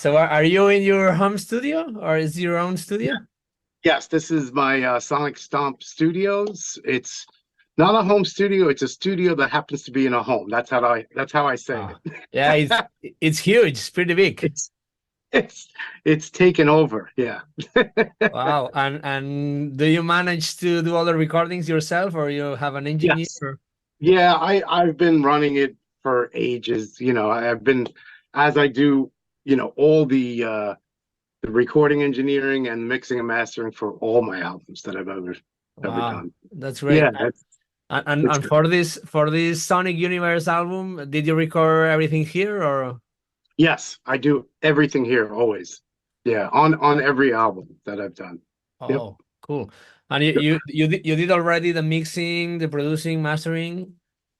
So are you in your home studio or is your own studio? Yes, this is my Sonic Stomp Studios. It's not a home studio, it's a studio that happens to be in a home. That's how I say Oh, it. yeah, it's huge. It's pretty big. It's it's it's taken over. Yeah. Wow. And do you manage to do all the recordings yourself or you have an engineer? Yes. Yeah, I've been running it for ages. I've been as I do, all the recording engineering and mixing and mastering for all my albums that I've ever Wow, done. that's Yeah, great. that's And it's good. for this Sonic Universe album, did you record everything here or? Yes, I do everything here always. Yeah, on every album that I've done. Yep. Oh, cool. And you did already the mixing, the producing, mastering?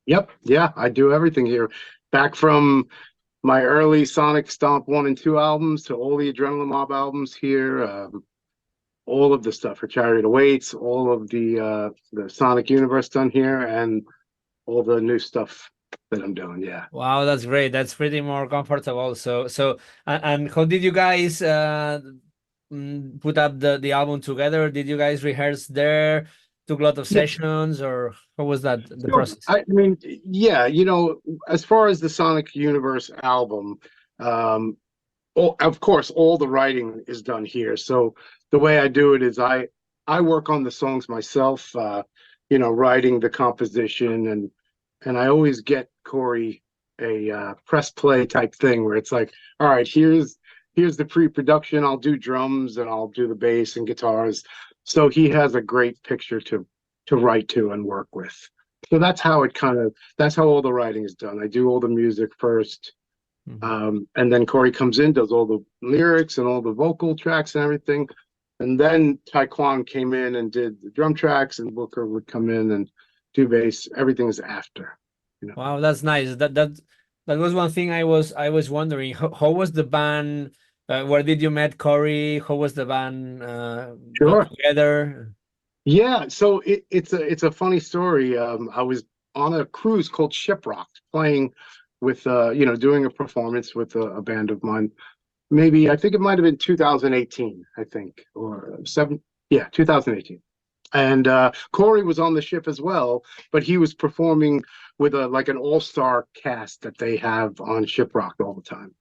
Yep. Yeah, I do everything here. Back from my early Sonic Stomp 1 and 2 albums to all the Adrenaline Mob albums here, all of the stuff for Chariot Awaits, all of the Sonic Universe done here, and all the new stuff that I'm doing. Yeah. Wow, that's great. That's pretty more comfortable. And how did you guys put up the album together? Did you guys rehearse there? Took a lot of Yeah, sessions, or how was that the sure. process? I mean, yeah, as far as the Sonic Universe album, um, of course, all the writing is done here. So the way I do it is I work on the songs myself, writing the composition and I always get Corey a press play type thing where it's like, all right, here's the pre-production. I'll do drums and I'll do the bass and guitars. So he has a great picture to write to and work with. So that's how all the writing is done. I do all the music first, Mhm. and then Corey comes in, does all the lyrics and all the vocal tracks and everything. And then Taekwon came in and did the drum tracks, and Booker would come in and do bass. Everything is after, you know. Wow, that's nice. That was one thing I was wondering. How was the band? Where did you met Corey? How was the band got Sure. together? Yeah. So it's a funny story. I was on a cruise called Shiprocked, playing with doing a performance with a band of mine. Maybe I think it might have been 2018, I think, or seven. Yeah, 2018. And Corey was on the ship as well, but he was performing with like an all-star cast that they have on Shiprock all the time.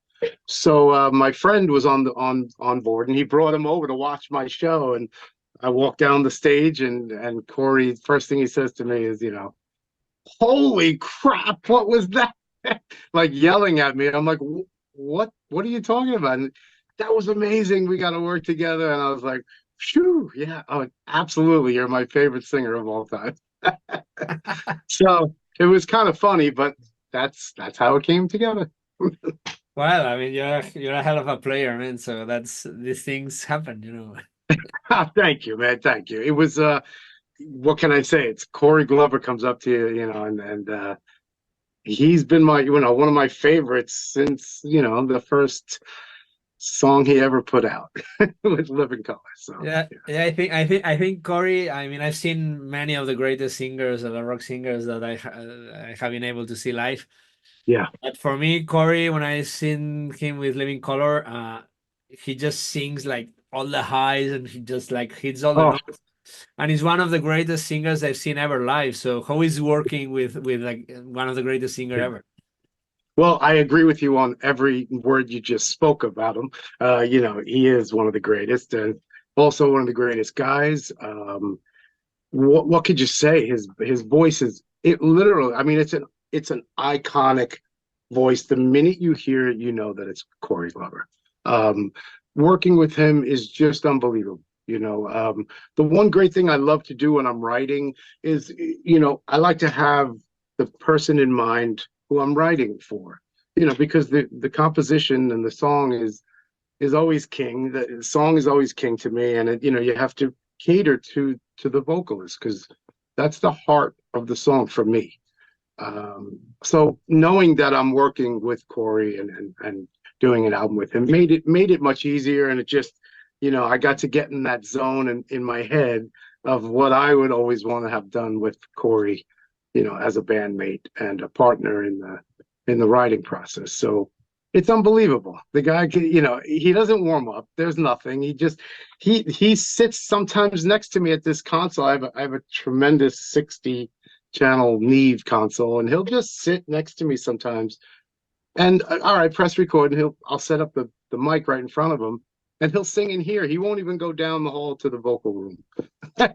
So my friend was on board, and he brought him over to watch my show. And I walked down the stage, and Corey, first thing he says to me is, "Holy crap, what was that?" Like yelling at me. I'm like, What are you talking about?" And that was amazing. We got to work together. And I was like, "Phew, yeah, oh, absolutely. You're my favorite singer of all time." So it was kind of funny, but that's how it came together. Well, I mean, you're a hell of a player, man. So these things happen. Thank you, man. Thank you. It was what can I say? It's Corey Glover comes up to you, and he's been one of my favorites since, the first song he ever put out with Living Color. So Yeah, yeah. yeah. I think Corey. I mean, I've seen many of the greatest singers, the rock singers that I have been able to see live. Yeah. But for me, Corey, when I seen him with Living Color, he just sings like all the highs and he just like hits all the Oh, notes. And he's one of the greatest singers I've seen ever live. So how is working with like one of the greatest singer yeah. ever? Well, I agree with you on every word you just spoke about him. He is one of the greatest and also one of the greatest guys. What could you say? His voice is it literally. I mean, it's an iconic voice. The minute you hear it, you know that it's Corey Glover. Um, Working with him is just unbelievable. The one great thing I love to do when I'm writing is, I like to have the person in mind who I'm writing for. Because the composition and the song is always king. The song is always king to me, and you have to cater to the vocalist because that's the heart of the song for me. So knowing that I'm working with Corey and doing an album with him made it much easier, and it just I got to get in that zone in my head of what I would always want to have done with Corey, as a bandmate and a partner in the writing process. So it's unbelievable. The guy, you know, he doesn't warm up. There's nothing. He sits sometimes next to me at this console. I have a tremendous 60 channel Neve console, and he'll just sit next to me sometimes. And all right, press record, and I'll set up the mic right in front of him, and he'll sing in here. He won't even go down the hall to the vocal room.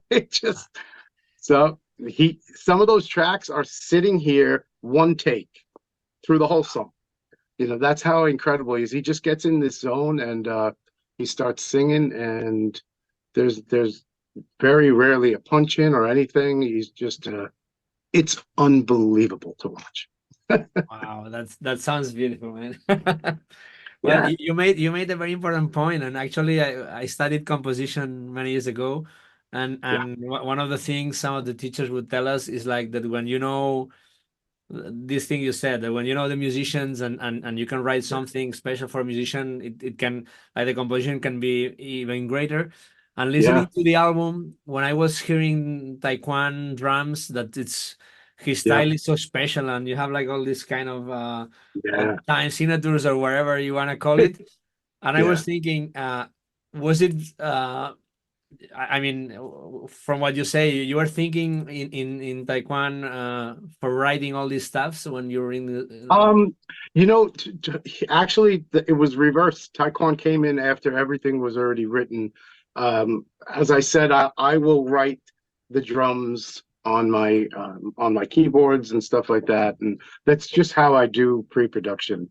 It just so he some of those tracks are sitting here one take through the whole song. You know, that's how incredible he is. He just gets in this zone and he starts singing, and there's very rarely a punch in or anything. He's just it's unbelievable to watch. Wow, that sounds beautiful, man. Well, Yeah, you made a very important point, and actually, I studied composition many years ago, yeah, and one of the things some of the teachers would tell us is like that when you know this thing you said, that when you know the musicians and you can write yeah, something special for a musician, it can, like, the composition can be even greater. And yeah, listening to the album, when I was hearing Taekwon drums, that it's his yeah, style is so special, and you have like all these kind of yeah, time signatures or whatever you want to call it. And I yeah. was thinking, was it I mean, from what you say, you were thinking in Taekwondo for writing all these stuffs when you were in the. Um, you know, actually, it was reversed. Taekwon came in after everything was already written. As I said, I will write the drums on my keyboards and stuff like that, and that's just how I do pre-production.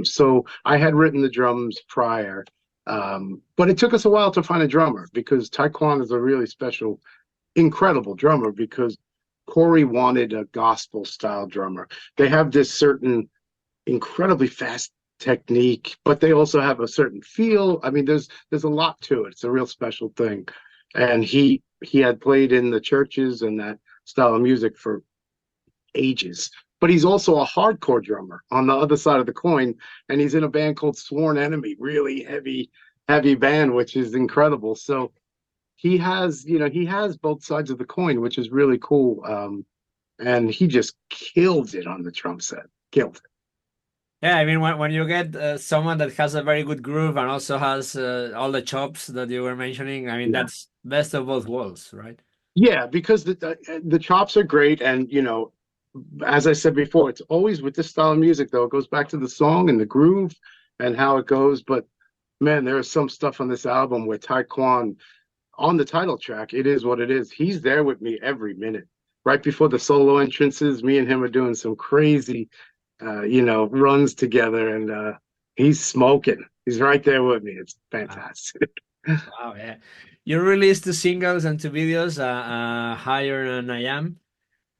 So I had written the drums prior, but it took us a while to find a drummer because Taekwon is a really special, incredible drummer because Corey wanted a gospel style drummer. They have this certain incredibly fast technique, but they also have a certain feel. I mean, there's a lot to it. It's a real special thing. And he had played in the churches and that style of music for ages. But he's also a hardcore drummer on the other side of the coin, and he's in a band called Sworn Enemy, really heavy band, which is incredible. So he has, you know, he has both sides of the coin, which is really cool. And he just killed it on the drum set. Killed it. Yeah, I mean, when you get someone that has a very good groove and also has all the chops that you were mentioning, I mean, Yeah. that's best of both worlds, right? Yeah, because the chops are great, and you know, as I said before, it's always with this style of music though. It goes back to the song and the groove and how it goes. But man, there is some stuff on this album where Taekwon on the title track, it is what it is. He's there with me every minute. Right before the solo entrances, me and him are doing some crazy, you know, runs together, and he's smoking. He's right there with me. It's Wow, fantastic. wow, yeah. You released two singles and two videos, Higher and I Am.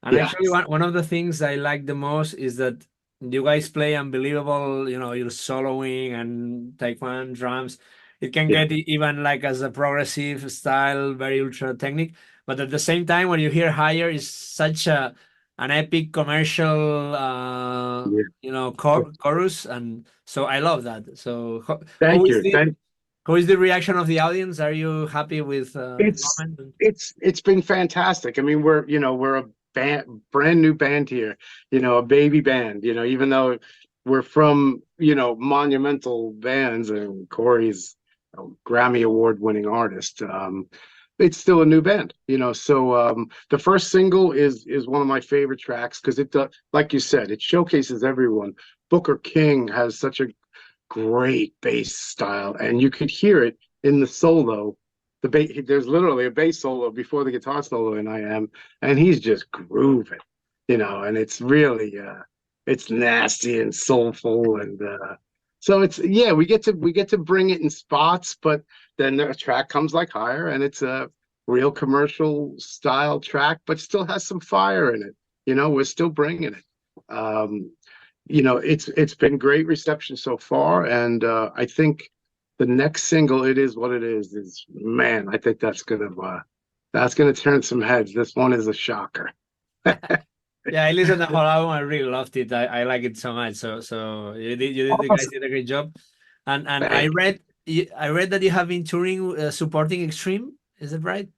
And Yeah, actually, one of the things I like the most is that you guys play unbelievable, you know, you're soloing and taekwondo drums. It can yeah, get even like as a progressive style, very ultra technique. But at the same time, when you hear Higher, is such a an epic commercial, yeah. you know, chorus, and so I love that. So Thank you. Thank how is the reaction of the audience? Are you happy with the It's comment? it's been fantastic. I mean, we're, you know, we're a brand new band here, you know, a baby band, you know, even though we're from, you know, monumental bands and Corey's a Grammy Award winning artist. It's still a new band, you know. So the first single is one of my favorite tracks because it does, like you said, it showcases everyone. Booker King has such a great bass style, and you could hear it in the solo. There's literally a bass solo before the guitar solo in I Am, and he's just grooving, you know, and it's really it's nasty and soulful, and so it's, yeah, we get to bring it in spots, but then the track comes like Higher, and it's a real commercial style track, but still has some fire in it. You know, we're still bringing it. Um, you know, it's been great reception so far, and I think the next single, "It Is What It is man, I think that's gonna turn some heads. This one is a shocker. Yeah, I listened to the whole album. I really loved it. I like it so much. So you guys Awesome. did a great job. And Thank you. I read that you have been touring supporting Extreme. Is that right?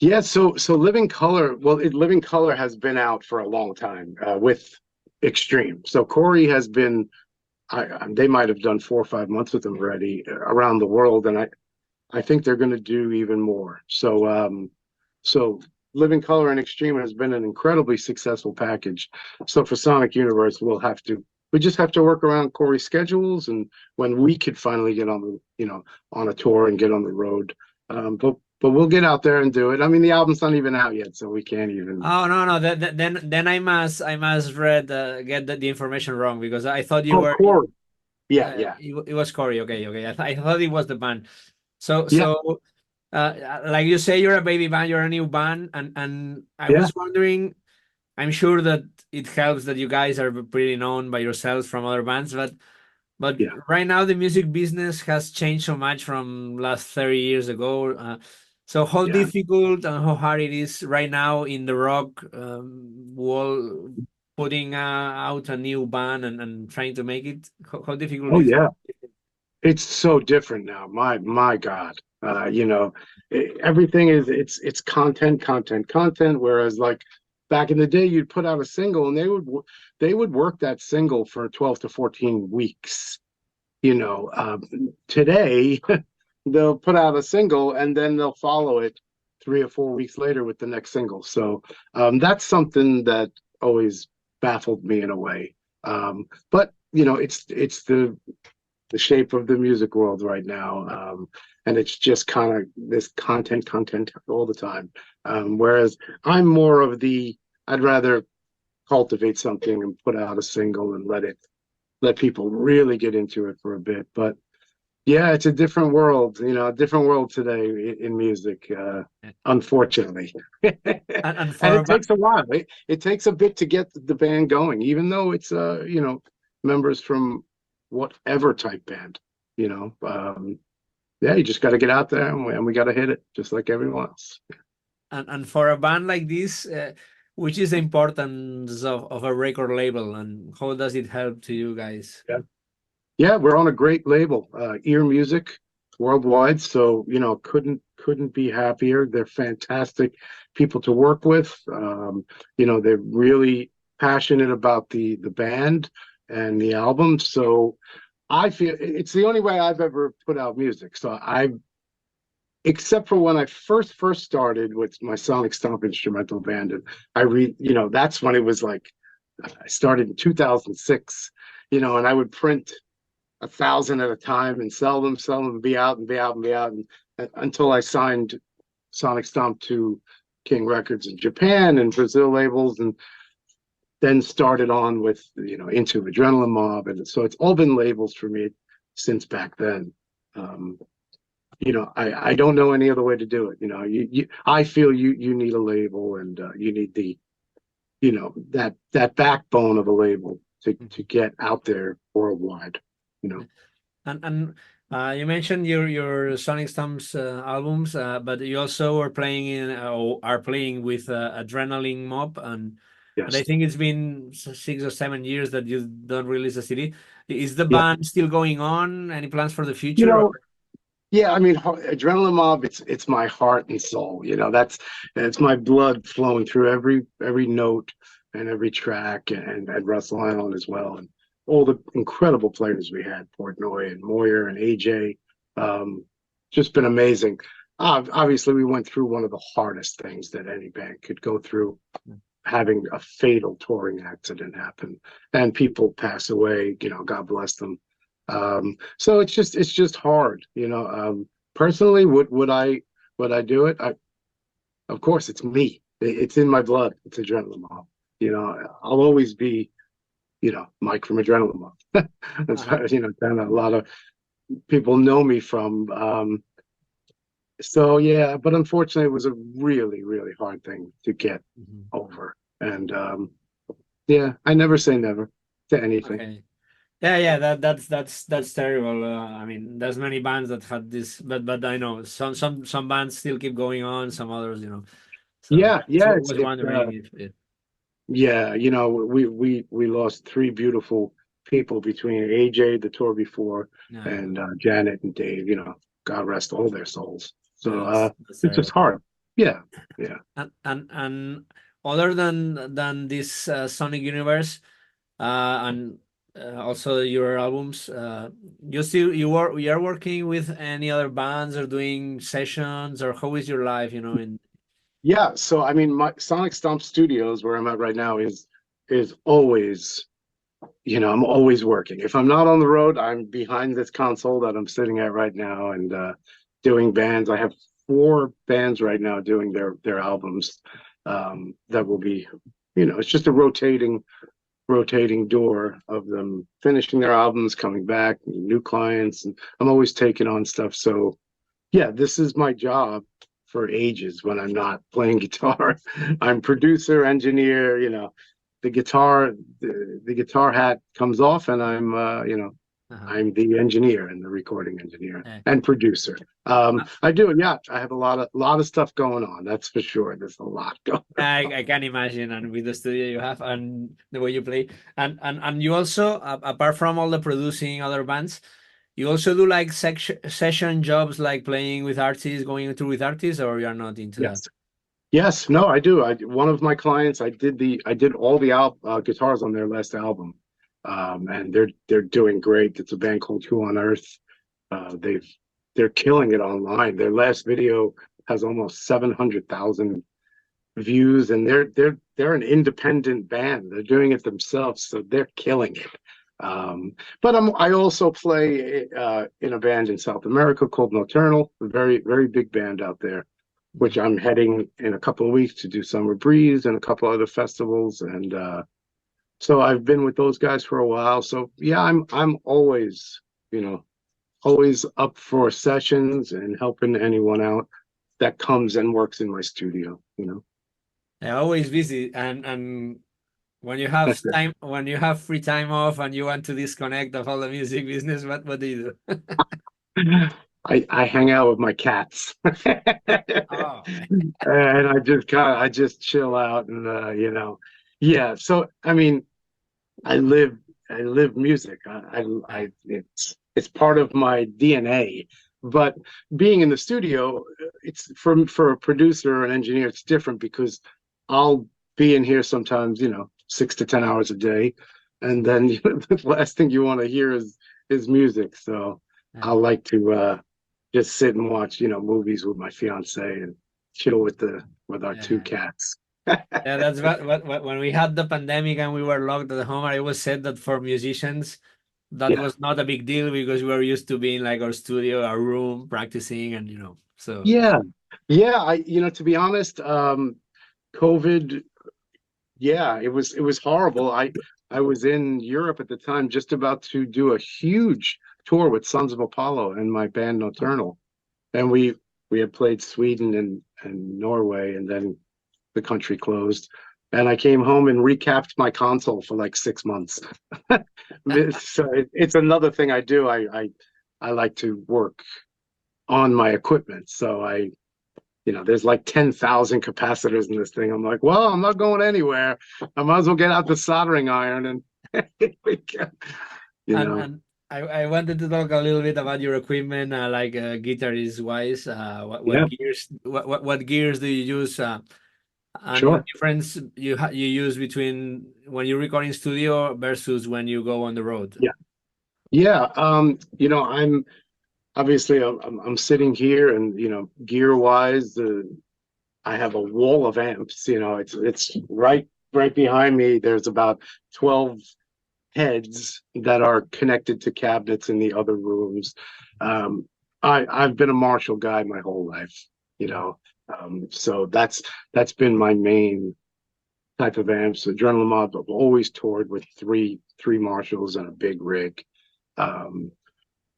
Yeah, so Living Color, well, Living Color has been out for a long time with Extreme. So Corey has been they might have done 4 or 5 months with them already around the world, and I think they're going to do even more. So Living Color and Extreme has been an incredibly successful package. So for Sonic Universe, we just have to work around Corey's schedules and when we could finally get on on a tour and get on the road. But we'll get out there and do it. I mean, the album's not even out yet, so we can't even. Oh no, no. Then I must read get the information wrong because I thought you Oh, were Corey. Yeah, yeah, it was Corey. Okay, okay. I thought it was the band. So yeah, so like you say, you're a baby band, you're a new band, and I yeah, was wondering. I'm sure that it helps that you guys are pretty known by yourselves from other bands, but yeah. right now the music business has changed so much from last 30 years ago. So how Yeah. difficult and how hard it is right now in the rock world putting out a new band and trying to make it? How difficult Oh is yeah. It's so different now. My God. Everything is it's content, content, content. Whereas like back in the day, you'd put out a single and they would work that single for 12 to 14 weeks. Today they'll put out a single and then they'll follow it 3 or 4 weeks later with the next single. So that's something that always baffled me in a way. But it's the shape of the music world right now. And it's just kind of this content all the time. Whereas I'm more of I'd rather cultivate something and put out a single and let people really get into it for a bit. But yeah, it's a different world, a different world today in music, unfortunately. and And for it takes a while. It takes a bit to get the band going, even though it's members from whatever type band, you know. Yeah, you just got to get out there and we got to hit it just like everyone else. and for a band like this, which is the importance of a record label and how does it help to you guys? Yeah. Yeah, we're on a great label, Ear Music worldwide. So, couldn't be happier. They're fantastic people to work with. They're really passionate about the band and the album. So I feel it's the only way I've ever put out music. So except for when I first started with my Sonic Stomp instrumental band, and that's when it was like I started in 2006, and I would print 1,000 at a time and sell them, be out and be out and be out, and until I signed Sonic Stomp to King Records in Japan and Brazil labels, and then started on with into Adrenaline Mob, and so it's all been labels for me since back then. Um, I don't know any other way to do it. I feel you need a label, and you need that backbone of a label to get out there worldwide. You know. And you mentioned your Sonic Stomps albums, but you also are playing or are playing with Adrenaline Mob, and I Yes. think it's been 6 or 7 years that you don't release a CD. Is the Yeah. band still going on? Any plans for the You future? Or? know, yeah, I mean, Adrenaline Mob, it's my heart and soul. That's my blood flowing through every note and every track, and Russell Allen as well, and all the incredible players we had, Portnoy and Moyer and AJ. Um, just been amazing. Obviously, we went through one of the hardest things that any band could go through, having a fatal touring accident happen, and people pass away. God bless them. So it's just hard. Personally, would I do it? Of course, it's me. It's in my blood. It's Adrenaline Mob. I'll always be, Mike from Adrenaline Mob. That's Uh-huh. kind of a lot of people know me from. So yeah, but unfortunately, it was a really, really hard thing to get Mhm. over. And yeah, I never say never to anything. Okay. Yeah, yeah, that's terrible. I mean, there's many bands that had this, but I know some bands still keep going on, some others, So Yeah, so yeah, I it's was it's wondering if it. yeah, we lost three beautiful people between AJ the tour before Yeah, and Janet and Dave. God rest all their souls. So that's it's just terrible. hard. Yeah, yeah. And other than this Sonic universe, and also your albums. You are working with any other bands or doing sessions, or how is your life? In Yeah, so I mean, my Sonic Stomp Studios, where I'm at right now, is always, I'm always working. If I'm not on the road, I'm behind this console that I'm sitting at right now and doing bands. I have four bands right now doing their albums. That will be, it's just a rotating door of them finishing their albums, coming back, new clients, and I'm always taking on stuff. So yeah, this is my job for ages when I'm not playing guitar. I'm producer, engineer, the guitar, the guitar hat comes off and uh-huh. I'm the engineer and the recording engineer Yeah. and producer. I do, yeah. I have a lot of stuff going on. That's for sure. There's a lot going I can imagine, and with the studio you have and the way you play, and you also, apart from all the producing other bands, you also do like session jobs, like playing with artists, going through with artists, or you're not into that? Yes. Yes, no, I do. One of my clients, I did all the guitars on their last album, and they're doing great. It's a band called Who on Earth. They're killing it online. Their last video has almost 700,000 views, and they're an independent band. They're doing it themselves, so they're killing it. But I also play in a band in South America called Nocturnal, a very very big band out there, which I'm heading in a couple of weeks to do Summer Breeze and a couple other festivals. And so I've been with those guys for a while. So yeah, I'm always, always up for sessions and helping anyone out that comes and works in my studio. Yeah, always busy, and when you have That's it. time, when you have free time off, and you want to disconnect of all the music business, what do you do? I hang out with my cats. Oh, And I just chill out and yeah. So I mean, I live I live music. It's part of my DNA. But being in the studio, it's for a producer or an engineer, it's different because I'll be in here sometimes, 6 to 10 hours a day, and then the last thing you want to hear is music. So I yeah. like to just sit and watch, movies with my fiance and chill with our two Yeah. cats. Yeah, that's what when we had the pandemic and we were locked at home, I was said that for musicians that Yeah. was not a big deal because we were used to being like our studio, our room, practicing, and so Yeah. Yeah. To be honest, COVID, yeah, it was horrible. I was in Europe at the time, just about to do a huge tour with Sons of Apollo and my band Nocturnal. And we had played Sweden and Norway, and then the country closed. And I came home and recapped my console for like 6 months. So it's another thing I do. I like to work on my equipment. So there's like 10,000 capacitors in this thing. I'm like, well, I'm not going anywhere. I might as well get out the soldering iron and you and know. and I wanted to talk a little bit about your equipment, like guitarist wise. What Yeah, gears what gears do you use? And what sure. difference you use between when you record in studio versus when you go on the road? Yeah. Yeah. I'm obviously I'm sitting here and gear wise, I have a wall of amps. It's right behind me. There's about 12 heads that are connected to cabinets in the other rooms. I've been a Marshall guy my whole life, you know. So that's been my main type of amps. Adrenaline Mob, I've always toured with three Marshalls and a big rig. Um,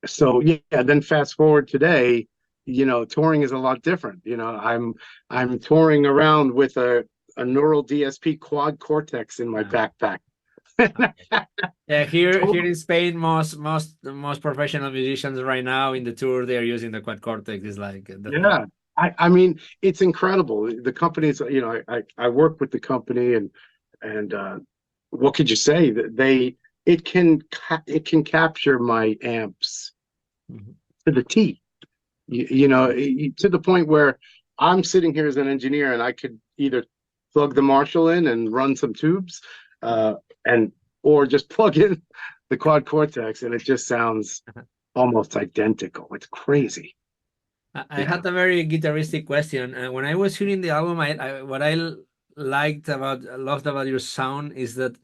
so yeah, then fast forward today, touring is a lot different. I'm touring around with a Neural DSP quad Cortex in my Uh, backpack. yeah, here Total. in Spain, most professional musicians right now in the tour they are using the quad cortex. Is like the Yeah. I mean, it's incredible. The companies, I work with the company and what could you say that it can capture my amps Mhm. to the T. To the point where I'm sitting here as an engineer and I could either plug the Marshall in and run some tubes, and or just plug in the quad cortex, and it just sounds almost identical. It's crazy. I Yeah. had a very guitaristic question. When I was hearing the album, what liked about, loved about your sound is that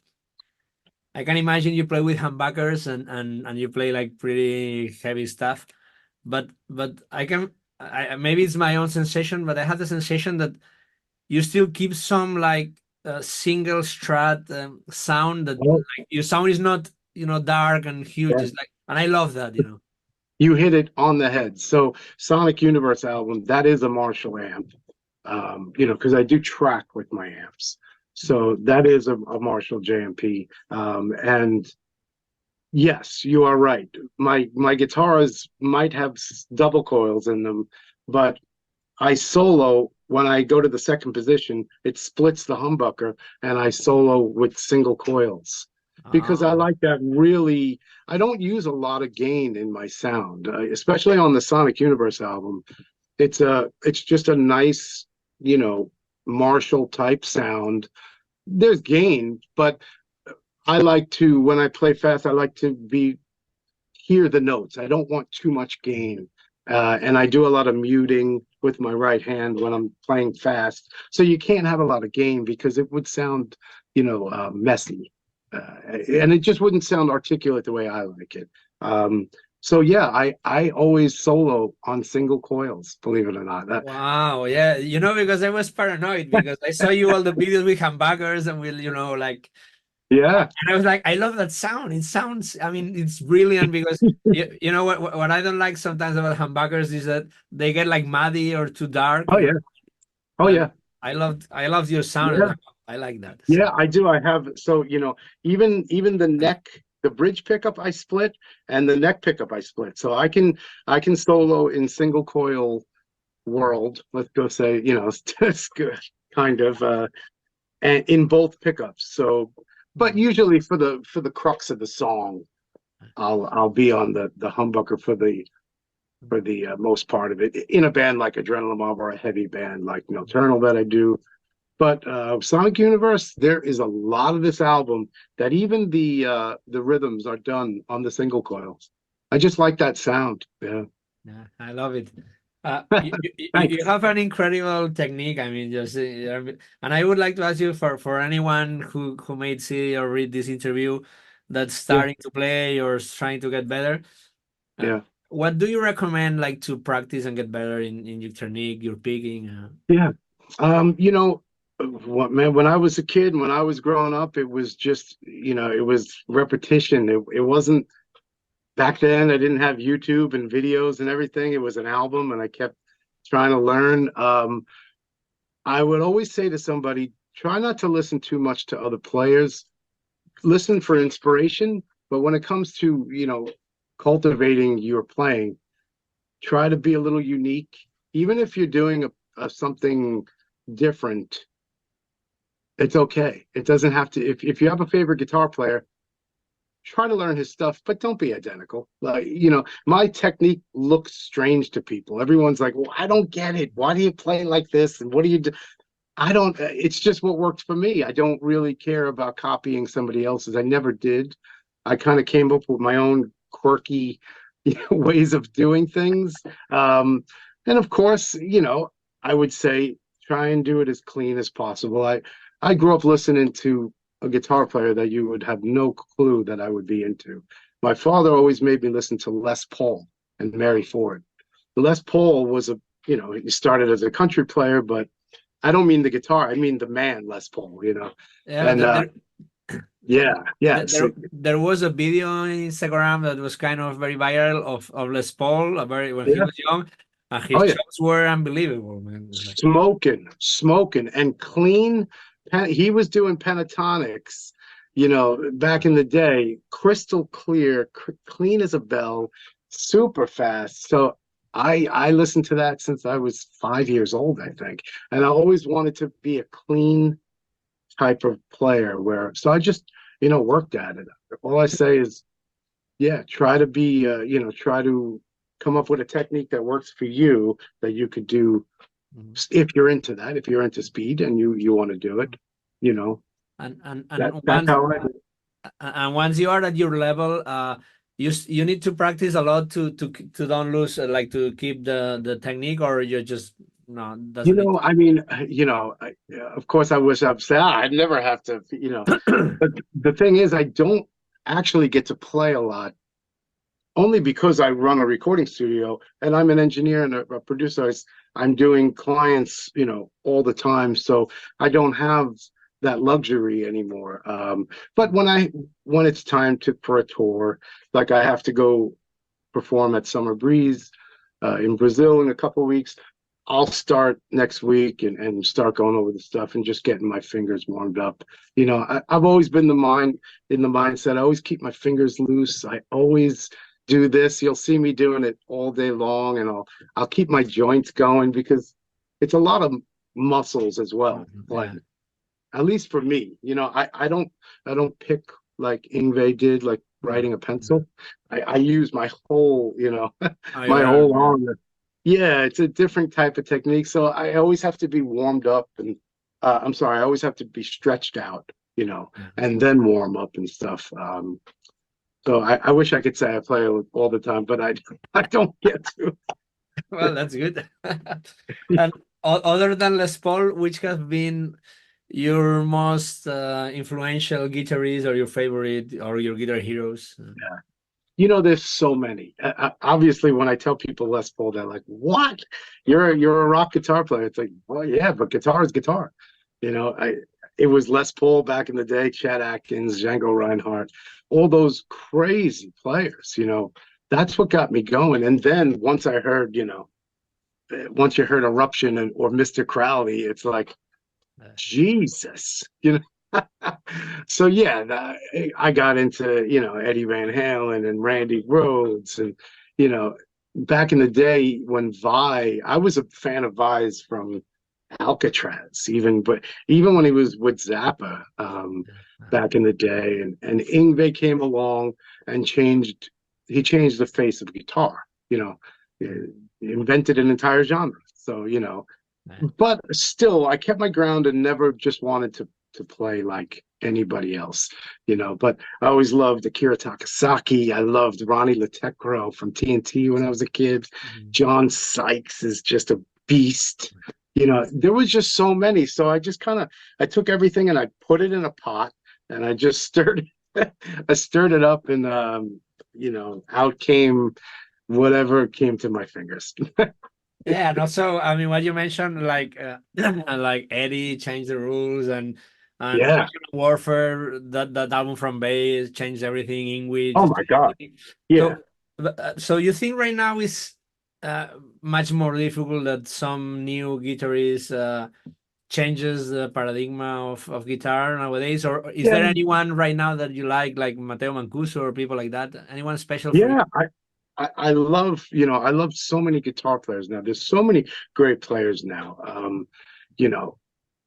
I can imagine you play with humbuckers and you play like pretty heavy stuff, but maybe it's my own sensation, but I have the sensation that you still keep some like single strat sound that Oh, like your sound is not dark and huge. yeah. It's like, and I love that. You hit it on the head. So Sonic Universe album, that is a Marshall amp. Because I do track with my amps. So that is a Marshall JMP. And yes, you are right. My guitars might have double coils in them, but I solo when I go to the second position, it splits the humbucker and I solo with single coils because I Ah, like that really. I don't use a lot of gain in my sound, especially on the Sonic Universe album. It's just a nice, you know, Marshall type sound. There's gain, but I like to when I play fast, I like to be hear the notes. I don't want too much gain. And I do a lot of muting with my right hand when I'm playing fast. So you can't have a lot of gain because it would sound, messy. And it just wouldn't sound articulate the way I like it. So yeah, I always solo on single coils, believe it or not. wow, yeah, because I was paranoid because I saw you all the videos with hamburgers and with like. Yeah. And I was like, I love that sound. It sounds, I mean, it's brilliant because you know what I don't like sometimes about hamburgers is that they get like muddy or too dark. Oh yeah. Oh And yeah. I loved your sound. I was Yeah. like, I like that. Yeah, So I do. I have so even the neck, the bridge pickup I split and the neck pickup I split. So I can solo in single coil world. Let's go say, it's good kind of and in both pickups. So but mm, usually for the crux of the song, I'll be on the humbucker for the most part of it in a band like Adrenaline Mob or a heavy band like Nocturnal that I do. But Sonic Universe, there is a lot of this album that even the rhythms are done on the single coils. I just like that sound. Yeah. yeah, I love it. You Thanks. have an incredible technique. I mean, just and I would like to ask you for anyone who may see or read this interview that's Yeah. starting to play or is trying to get better. Uh, Yeah. what do you recommend, like, to practice and get better in your technique, your picking? Yeah. What man, when I was a kid, when I was growing up, it was just, it was repetition. It wasn't back then. I didn't have YouTube and videos and everything. It was an album and I kept trying to learn. I would always say to somebody, try not to listen too much to other players. Listen for inspiration, but when it comes to, cultivating your playing, try to be a little unique. Even if you're doing a something different, it's okay. It doesn't have to. If you have a favorite guitar player, try to learn his stuff, but don't be identical. Like, my technique looks strange to people. Everyone's like, well, I don't get it. Why do you play like this? And what do you do? I don't, it's just what worked for me. I don't really care about copying somebody else's. I never did. I kind of came up with my own quirky ways of doing things. Um, and of course, I would say try and do it as clean as possible. I grew up listening to a guitar player that you would have no clue that I would be into. My father always made me listen to Les Paul and Mary Ford. Les Paul was he started as a country player, but I don't mean the guitar, I mean the man Les Paul. Yeah, And yeah, yeah, there was a video on Instagram that was kind of very viral of Les Paul, when he yeah, was young, and oh his yeah, chops were unbelievable, man. It was like, smoking and clean. He was doing pentatonics, back in the day, crystal clear, clean as a bell, super fast. So I listened to that since I was 5 years old, I think, and I always wanted to be a clean type of player where so I just worked at it. All I say is yeah, try to be try to come up with a technique that works for you that you could do mhm. if you're into that, if you're into speed and you want to do it, you know and that's how I do. And once you are at your level, you need to practice a lot to don't lose, like to keep the technique, or you just no You doesn't need know, I mean, of course, I wish I'd say I'd never have to, to. but the thing is, I don't actually get to play a lot only because I run a recording studio and I'm an engineer and a producer. I'm doing clients, all the time. So I don't have that luxury anymore. But when it's time for a tour, like I have to go perform at Summer Breeze in Brazil in a couple of weeks. I'll start next week and start going over the stuff and just getting my fingers warmed up. I've always been in the mindset. I always keep my fingers loose. I always do this. You'll see me doing it all day long, and I'll keep my joints going because it's a lot of muscles as well Yeah. playing. At least for me, I don't pick like Ingve did, like No. writing a pencil. I use my whole, Oh, your my arm. whole arm. Yeah, it's a different type of technique. So I always have to be warmed up and I'm sorry, I always have to be stretched out, Yeah. and then warm up and stuff. So I wish I could say I play all the time, but I I don't get to. Well, that's good. And other than Les Paul, which have been your most influential guitarist, or your favorite, or your guitar heroes? There's so many. Obviously, when I tell people Les Paul, they're like, "What? You're a rock guitar player?" It's like, well, yeah, but guitar is guitar. It was Les Paul back in the day, Chet Atkins, Django Reinhardt, all those crazy players. That's what got me going. And then once you heard Eruption or Mr. Crowley, it's like, Jesus. So yeah, I got into Eddie Van Halen and Randy Rhoads, and you know back in the day when I was a fan of Vi's from Alcatraz, but even when he was with Zappa, back in the day, and Yngwie came along and he changed the face of guitar. You know, he invented an entire genre. So Yeah. but still, I kept my ground and never just wanted to play like anybody else. But I always loved Akira Takasaki. I loved Ronnie Latecro from TNT when I was a kid. Mhm. John Sykes is just a beast. There was just so many. So I just I took everything and I put it in a pot and I just stirred I stirred it up and out came whatever came to my fingers. Yeah, and also, I mean, what you mentioned, like like Eddie changed the rules, and Yeah. Passion of Warfare, that album from Bass changed everything. Ingrid Oh just my changed God. everything. Yeah. So, so you think right now is uh, much more difficult that some new guitarist changes the paradigm of guitar nowadays, or is Yeah. there anyone right now that you like Mateo Mancuso or people like that? Anyone special for you? Yeah, I love, I love so many guitar players now. There's so many great players now. You know,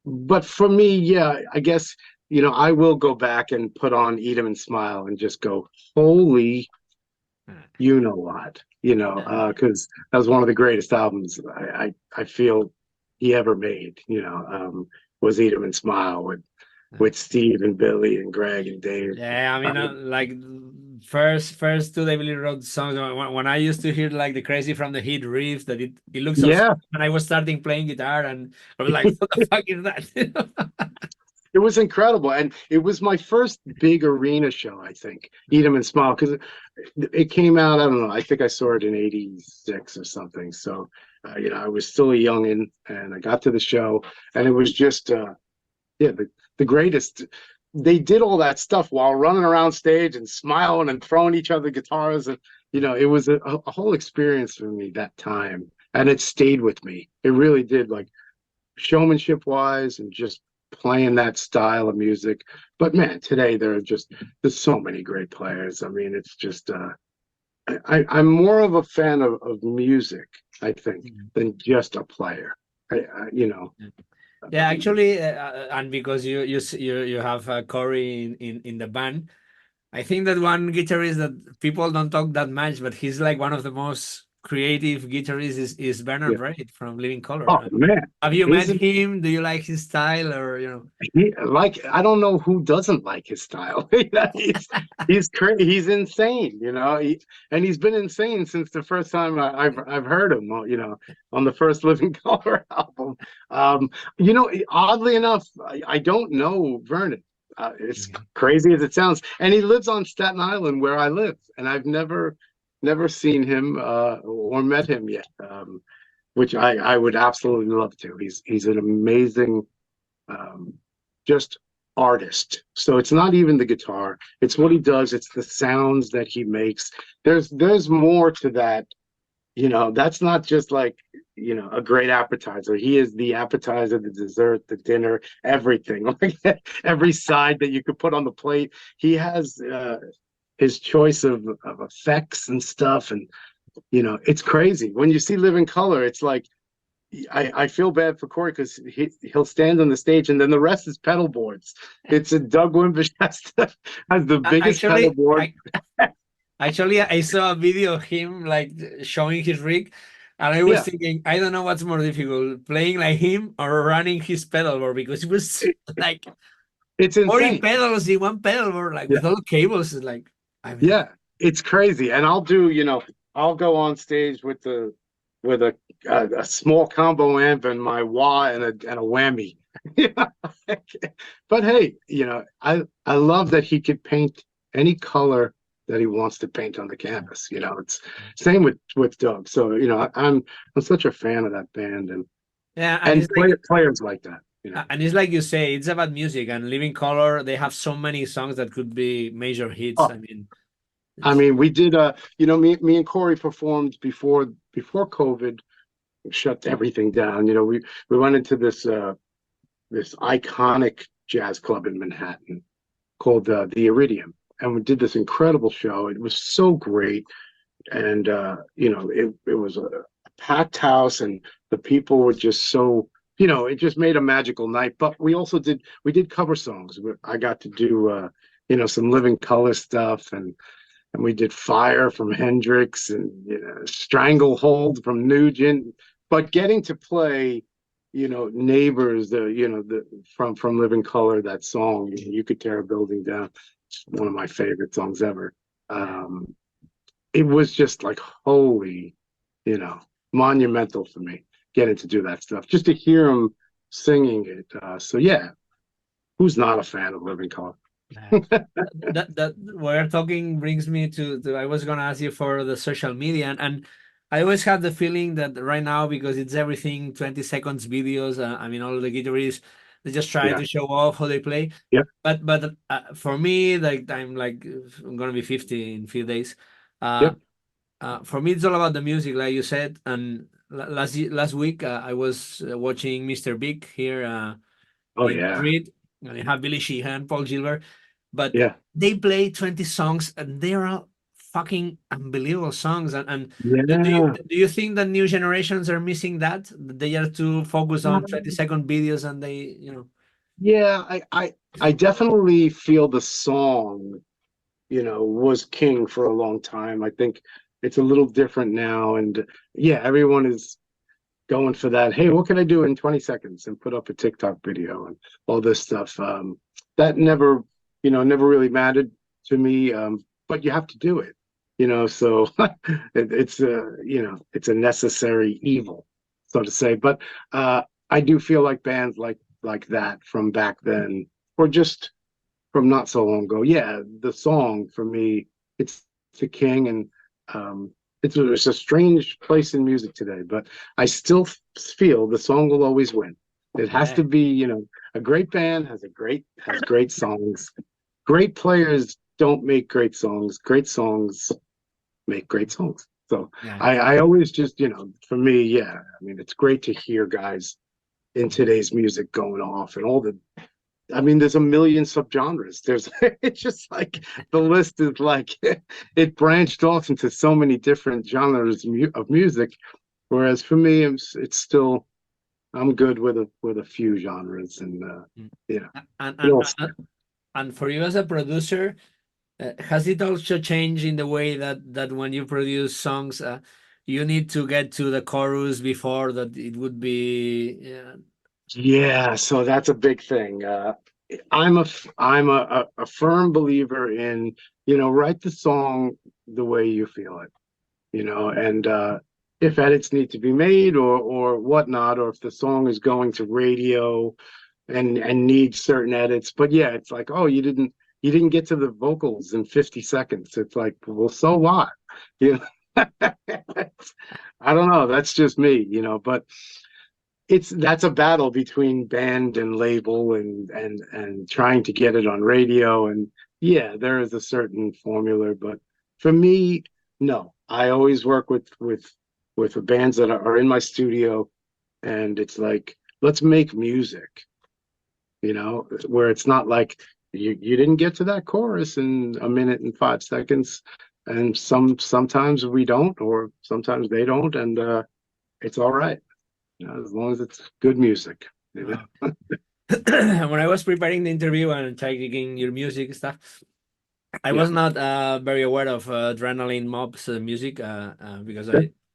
but for me, yeah, I guess, I will go back and put on Eat 'em and Smile and just go, holy, you know what, because that was one of the greatest albums I feel he ever made, was Eat 'em and Smile with Steve and Billy and Greg and Dave. Yeah, I Uh, mean, like first two David Lee Roth songs. When I used to hear like the Crazy from the Heat riff, that it looks so yeah, smooth, and I was starting playing guitar, and I was like, "What the fuck is that?" it was incredible, and it was my first big arena show. I think Eat 'em and Smile because it came out. I don't know. I think I saw it in '86 or something. So, I was still a youngin, and I got to the show, and it was just, yeah, the greatest. They did all that stuff while running around stage and smiling and throwing each other guitars, and it was a whole experience for me that time, and it stayed with me. It really did, like showmanship wise and just playing that style of music. But man, today there's so many great players. I mean, it's just I'm more of a fan of music, I think, than just a player. Yeah, Um, actually, and because you have Corey in the band, I think that one guitarist that people don't talk that much, but he's like one of the most creative guitarist is Bernard Yeah. Wright from Living Color. Oh man, Have you met he's him? Do you like his style, or you know? like I don't know who doesn't like his style. He's crazy. He's insane. And he's been insane since the first time I've heard him. On the first Living Color album. Oddly enough, I don't know Vernon. It's Okay. crazy as it sounds, and he lives on Staten Island where I live, and I've never seen him or met him yet. Which I would absolutely love to. He's an amazing um, just artist. So it's not even the guitar; it's what he does. It's the sounds that he makes. There's more to that. That's not just like a great appetizer. He is the appetizer, the dessert, the dinner, everything. Like every side that you could put on the plate. He has his choice of effects and stuff, and it's crazy. When you see Living Color, it's like I feel bad for Corey because he'll stand on the stage and then the rest is pedal boards. It's a Doug Wimbish has the biggest pedal Actually, board. I saw a video of him like showing his rig, and I was Yeah, thinking, I don't know what's more difficult, playing like him or running his pedal board, because it was it, like it's 40 insane. pedals in one pedal board, like Yeah, with all the cables. It's like, I mean, yeah, it's crazy. And I'll go on stage with a small combo amp and my wah and a whammy. Yeah. But hey, I love that he could paint any color that he wants to paint on the canvas. It's same with Doug. So I'm such a fan of that band and yeah, and and it's like, players like that. and it's like you say, it's about music, and Living Color. They have so many songs that could be major hits. Oh, I mean, I it's mean, we did. Me and Corey performed before COVID shut everything down. We went into this iconic jazz club in Manhattan called the Iridium, and we did this incredible show. It was so great, and it was a packed house, and the people were just so. It just made a magical night. But we did cover songs. I got to do some Living Color stuff, and we did Fire from Hendrix and Stranglehold from Nugent. But getting to play, Neighbors, the from Living Color, that song, You Could Tear a Building Down, it's one of my favorite songs ever. Um, it was just like holy, you know, monumental for me getting to do that stuff, just to hear him singing it. So yeah, who's not a fan of Living Color? yeah. That we're talking brings me to I was gonna ask you for the social media, and I always have the feeling that right now, because it's everything 20 seconds videos. I mean, all the guitarists, they just try Yeah, to show off how they play. yeah. But for me, like I'm gonna be 50 in a few days. Uh, Yep. for me, it's all about the music, like you said. And last week, I was watching Mr. Big here Oh in yeah. Madrid, and I have Billy Sheehan, Paul Gilbert, but Yeah. they play 20 songs and they are all fucking unbelievable songs. And Yeah. do you think that new generations are missing that? They are too focused on 20-second videos, and they, Yeah, I definitely feel the song, was king for a long time. I think it's a little different now. And yeah, everyone is going for that. Hey, what can I do in 20 seconds and put up a TikTok video and all this stuff. That never really mattered to me. But you have to do it, so it's a necessary evil, so to say. But I do feel like bands like that from back then, or just from not so long ago. Yeah, the song for me, it's the king, and it's a strange place in music today, but I still feel the song will always win. It has yeah, to be, a great band has great songs. Great players don't make great songs. Great songs make great songs. So yeah. I always just, for me, yeah, I mean, it's great to hear guys in today's music going off and all the I mean, there's a million subgenres. It's just like the list is like it branched off into so many different genres of music. Whereas for me, it's still I'm good with a few genres, and Mm. you know, And, it and, all and and for you as a producer, has it also changed in the way that when you produce songs, you need to get to the chorus before that it would be, yeah. Yeah, so that's a big thing. I'm a firm believer in, write the song the way you feel it, and if edits need to be made or whatnot, or if the song is going to radio and needs certain edits. But yeah, it's like, oh, you didn't get to the vocals in 50 seconds. It's like, well, so what? You know, I don't know. That's just me, but that's a battle between band and label and trying to get it on radio. And yeah, there is a certain formula, but for me, no. I always work with the bands that are in my studio, and it's like, let's make music, where it's not like you didn't get to that chorus in a minute and 5 seconds, and sometimes we don't, or sometimes they don't, and it's all right, as long as it's good music. Wow. When I was preparing the interview and checking your music stuff, I Yeah, was not very aware of Adrenaline Mob's music because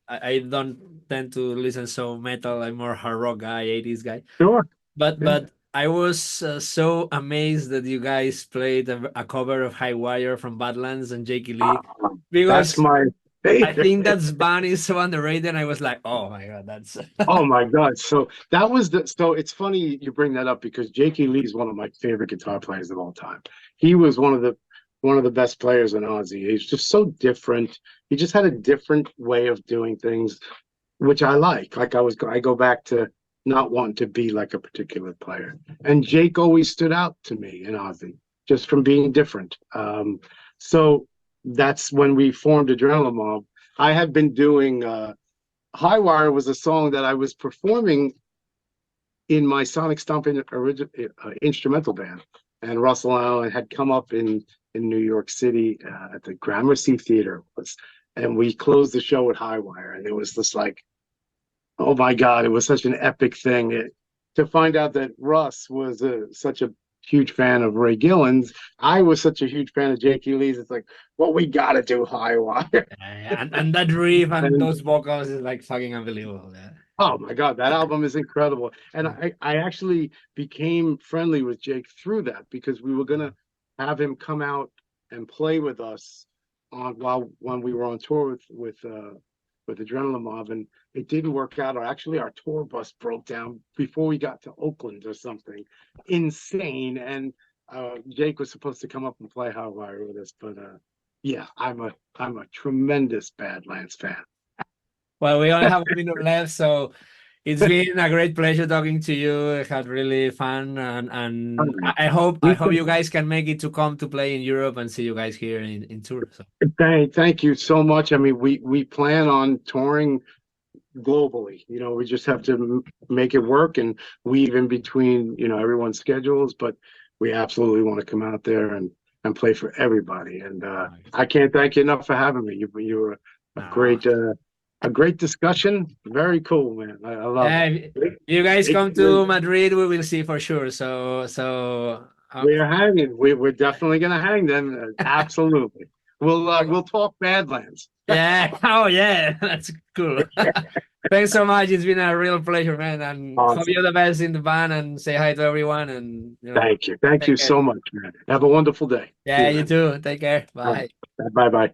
I don't tend to listen so metal. I'm more hard rock guy, 80s guy. sure. Yeah. But I was so amazed that you guys played a cover of High Wire from Badlands and Jakey Lee, That's because my I favorite. think that's band is so underrated. And I was like, oh my God, that's Oh my God. So that was so it's funny you bring that up because Jakey Lee is one of my favorite guitar players of all time. He was one of the best players in Aussie. He's just so different. He just had a different way of doing things, which I like. Like I go back to not wanting to be like a particular player. And Jake always stood out to me in Aussie, just from being different. So that's when we formed Adrenaline Mob. I had been doing High Wire was a song that I was performing in my Sonic Stomping instrumental band, and Russell Allen had come up in New York City at the Gramercy Theater, and we closed the show with High Wire, and it was just like, oh my God, it was such an epic thing. To find out that Russ was such a huge fan of Ray Gillen's, I was such a huge fan of J.Q. Lee's. It's like, well, we got to do High Wire. and that riff and And those vocals is like fucking unbelievable. Yeah. oh my God, that album is incredible. And I actually became friendly with Jake through that because we were gonna have him come out and play with us when we were on tour with Adrenaline Mob, and it didn't work out. Or actually, our tour bus broke down before we got to Oakland or something insane. And Jake was supposed to come up and play Hot Wire with us, but yeah, I'm a tremendous Badlands fan. Well, we only have 1 minute left, so it's been a great pleasure talking to you. I had really fun, and I hope you guys can make it to come to play in Europe and see you guys here in tour. So Thank you so much. I mean, we plan on touring globally. We just have to make it work and weave in between, everyone's schedules. But we absolutely want to come out there and play for everybody. And I can't thank you enough for having me. You were a great discussion. Very cool, man. I love it. if you guys come to Madrid, we will see for sure. So We're hanging. We're definitely gonna hang then. Absolutely. We'll talk Badlands. yeah, oh yeah, that's cool. Thanks so much. It's been a real pleasure, man. And hope Awesome. you're the best in the band. And say hi to everyone. And Thank you. Thank you take care. so much, man. Have a wonderful day. See Yeah, you, you man. too. Take care. Bye. Bye bye.